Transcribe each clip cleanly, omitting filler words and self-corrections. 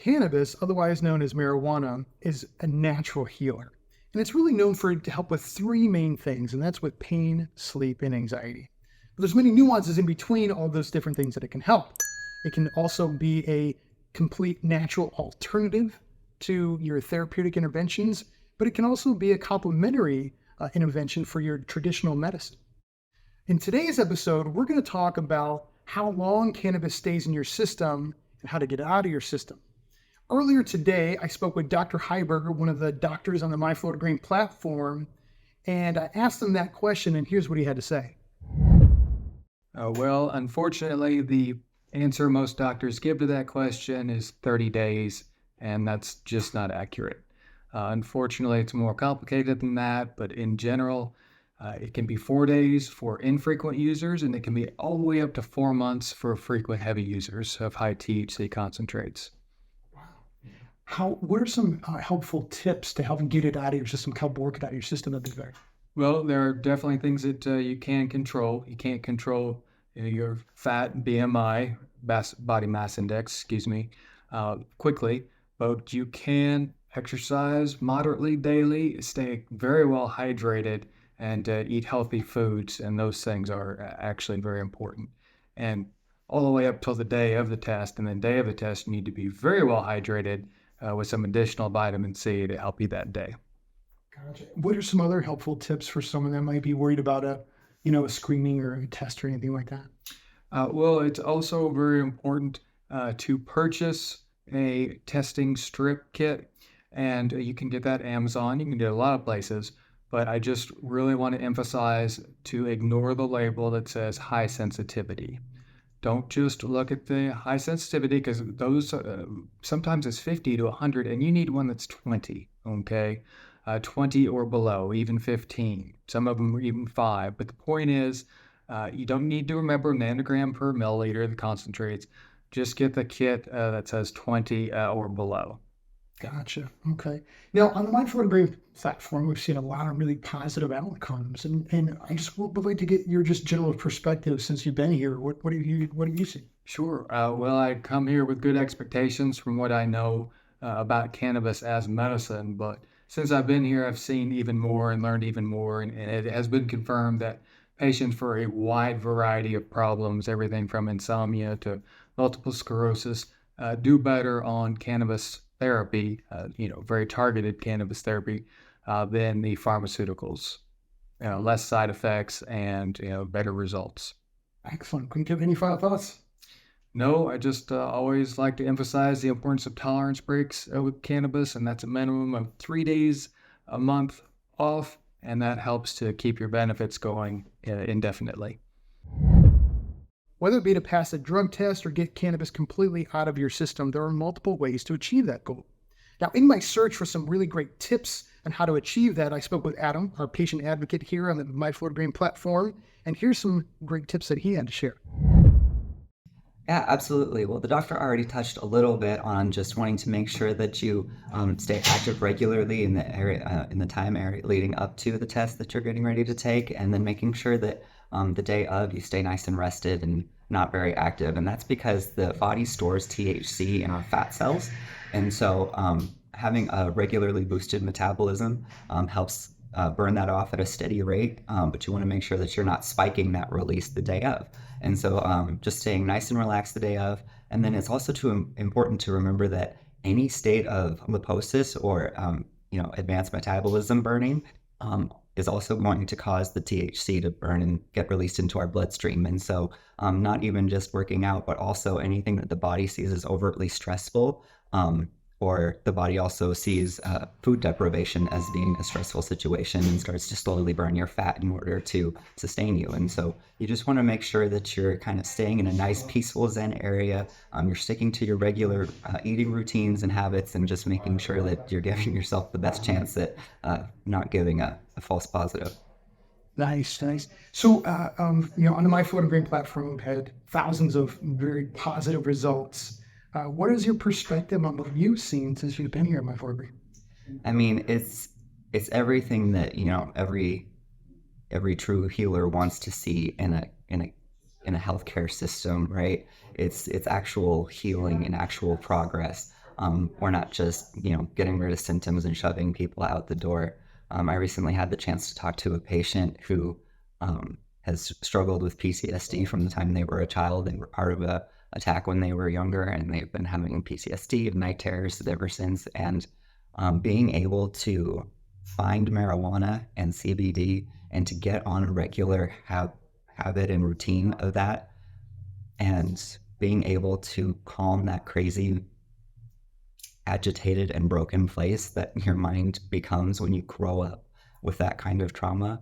Cannabis, otherwise known as marijuana, is a natural healer. And it's really known to help with three main things, and that's with pain, sleep, and anxiety. But there's many nuances in between all those different things that it can help. It can also be a complete natural alternative to your therapeutic interventions, but it can also be a complementary intervention for your traditional medicine. In today's episode, we're going to talk about how long cannabis stays in your system and how to get it out of your system. Earlier today, I spoke with Dr. Heiberger, one of the doctors on the My Florida Green platform, and I asked him that question, and here's what he had to say. Well, unfortunately, the answer most doctors give to that question is 30 days, and that's just not accurate. Unfortunately, it's more complicated than that, but in general, it can be 4 days for infrequent users, and it can be all the way up to 4 months for frequent heavy users of high THC concentrates. What are some helpful tips to help get it out of your system, help work it out of your system at the very? Well, there are definitely things that you can control. You can't control your fat, BMI, body mass index, quickly, but you can exercise moderately daily, stay very well hydrated, and eat healthy foods, and those things are actually very important. And all the way up till the day of the test, and then day of the test, you need to be very well hydrated with some additional vitamin C to help you that day. Gotcha. What are some other helpful tips for someone that might be worried about a screening or a test or anything like that? Well, it's also very important to purchase a testing strip kit, and you can get that at Amazon. You can get it a lot of places, but I just really want to emphasize to ignore the label that says high sensitivity. Don't just look at the high sensitivity, because those sometimes it's 50 to 100, and you need one that's 20, okay? 20 or below, even 15. Some of them are even 5. But the point is, you don't need to remember nanogram per milliliter, the concentrates. Just get the kit that says 20 or below. Gotcha. Okay. Now, on the My Florida Green platform, we've seen a lot of really positive outcomes, and I just would like to get your just general perspective since you've been here. What do you see? Sure. Well, I come here with good expectations from what I know about cannabis as medicine, but since I've been here, I've seen even more and learned even more, and it has been confirmed that patients for a wide variety of problems, everything from insomnia to multiple sclerosis, do better on cannabis therapy, very targeted cannabis therapy, than the pharmaceuticals. Less side effects and better results. Excellent. Can you give any final thoughts? No, I just always like to emphasize the importance of tolerance breaks with cannabis, and that's a minimum of 3 days a month off, and that helps to keep your benefits going indefinitely. Whether it be to pass a drug test or get cannabis completely out of your system, there are multiple ways to achieve that goal. Now, in my search for some really great tips on how to achieve that, I spoke with Adam, our patient advocate here on the My Florida Green platform, and here's some great tips that he had to share. Yeah, absolutely. Well, the doctor already touched a little bit on just wanting to make sure that you stay active regularly in the area, in the time area leading up to the test that you're getting ready to take, and then making sure that the day of you stay nice and rested and not very active. And that's because the body stores THC in our fat cells, and so having a regularly boosted metabolism helps burn that off at a steady rate, but you want to make sure that you're not spiking that release the day of. And so just staying nice and relaxed the day of. And then it's also important to remember that any state of liposis or advanced metabolism burning is also going to cause the THC to burn and get released into our bloodstream. And so not even just working out, but also anything that the body sees as overtly stressful, or the body also sees food deprivation as being a stressful situation and starts to slowly burn your fat in order to sustain you. And so you just want to make sure that you're kind of staying in a nice, peaceful Zen area. You're sticking to your regular eating routines and habits, and just making sure that you're giving yourself the best chance at not giving a false positive. Nice. So, on the My Florida Green platform, we've had thousands of very positive results. What is your perspective on what you've seen since you've been here at My Florida Green? I mean, it's everything that every true healer wants to see in a healthcare system, right? It's actual healing and actual progress. We're not just, getting rid of symptoms and shoving people out the door. I recently had the chance to talk to a patient who has struggled with PTSD from the time they were a child. They were part of a attack when they were younger, and they've been having PTSD and night terrors ever since. And being able to find marijuana and CBD and to get on a regular habit and routine of that, and being able to calm that crazy, agitated and broken place that your mind becomes when you grow up with that kind of trauma.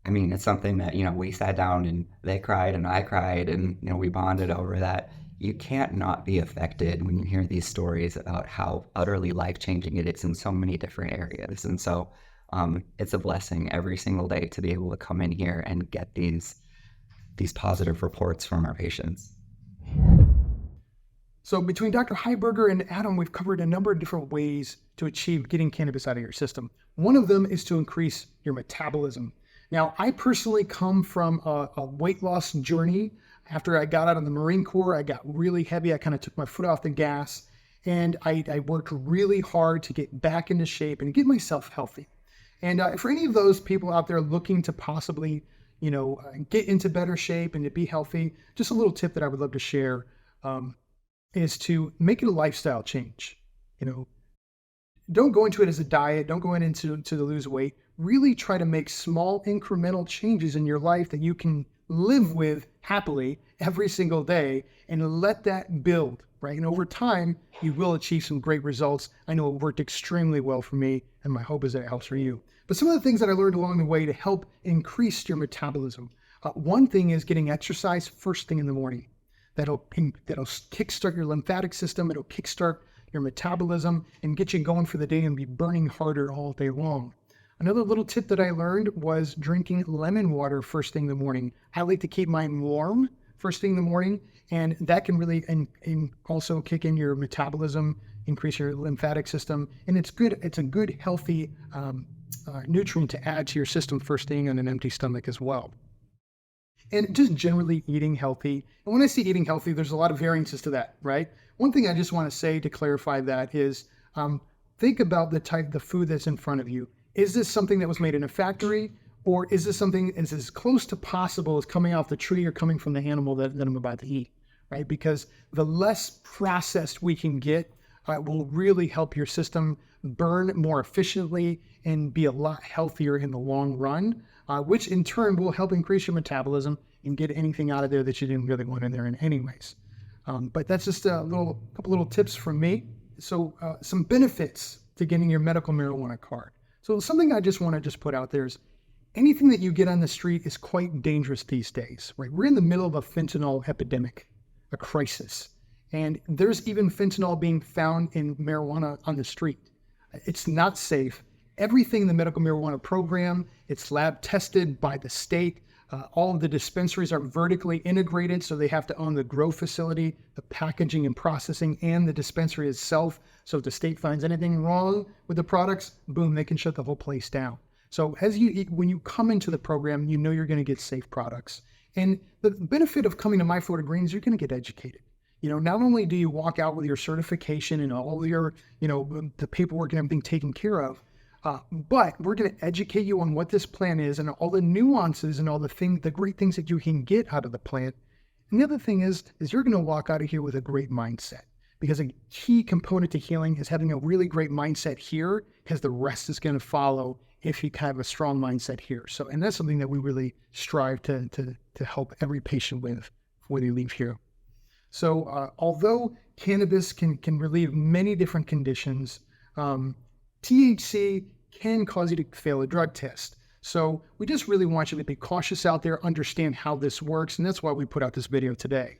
I mean, it's something that, we sat down and they cried and I cried and, we bonded over that. You can't not be affected when you hear these stories about how utterly life-changing it is in so many different areas. And so it's a blessing every single day to be able to come in here and get these positive reports from our patients. So between Dr. Heiberger and Adam, we've covered a number of different ways to achieve getting cannabis out of your system. One of them is to increase your metabolism. Now, I personally come from a weight loss journey. After I got out of the Marine Corps, I got really heavy. I kind of took my foot off the gas, and I worked really hard to get back into shape and get myself healthy. And for any of those people out there looking to possibly, get into better shape and to be healthy, just a little tip that I would love to share is to make it a lifestyle change. Don't go into it as a diet. Don't go into to lose weight. Really try to make small incremental changes in your life that you can live with happily every single day, and let that build, right? And over time, you will achieve some great results. I know it worked extremely well for me, and my hope is that it helps for you. But some of the things that I learned along the way to help increase your metabolism. One thing is getting exercise first thing in the morning. That'll kickstart your lymphatic system. It'll kickstart your metabolism and get you going for the day and be burning harder all day long. Another little tip that I learned was drinking lemon water first thing in the morning. I like to keep mine warm first thing in the morning, and that can really and also kick in your metabolism, increase your lymphatic system, and it's good. It's a good, healthy nutrient to add to your system first thing on an empty stomach as well. And just generally eating healthy. And when I say eating healthy, there's a lot of variances to that, right? One thing I just want to say to clarify that is think about the food that's in front of you. Is this something that was made in a factory, or is this something that's as close to possible as coming off the tree or coming from the animal that I'm about to eat, right? Because the less processed we can get will really help your system burn more efficiently and be a lot healthier in the long run, which in turn will help increase your metabolism and get anything out of there that you didn't really want in there in anyways. But that's just a couple little tips from me. So some benefits to getting your medical marijuana card. So something I just want to put out there is anything that you get on the street is quite dangerous these days, right? We're in the middle of a fentanyl epidemic, a crisis. And there's even fentanyl being found in marijuana on the street. It's not safe. Everything in the medical marijuana program, it's lab tested by the state. All of the dispensaries are vertically integrated, so they have to own the grow facility, the packaging and processing, and the dispensary itself. So if the state finds anything wrong with the products, boom, they can shut the whole place down. So when you come into the program, you know you're going to get safe products. And the benefit of coming to My Florida Green is you're going to get educated. Not only do you walk out with your certification and all your, the paperwork and everything taken care of, but we're going to educate you on what this plant is and all the nuances and all the great things that you can get out of the plant. And the other thing is you're going to walk out of here with a great mindset, because a key component to healing is having a really great mindset here, because the rest is going to follow if you have a strong mindset here. So, and that's something that we really strive to help every patient with when they leave here. So, although cannabis can relieve many different conditions, THC can cause you to fail a drug test. So we just really want you to be cautious out there, understand how this works, and that's why we put out this video today.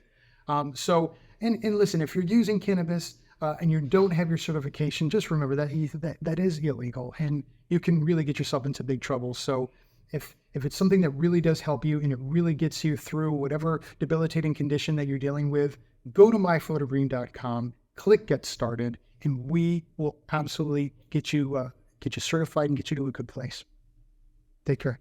And listen, if you're using cannabis and you don't have your certification, just remember that is illegal, and you can really get yourself into big trouble. So if it's something that really does help you and it really gets you through whatever debilitating condition that you're dealing with, go to myfloridagreen.com, click Get Started, and we will absolutely get you certified and get you to a good place. Take care.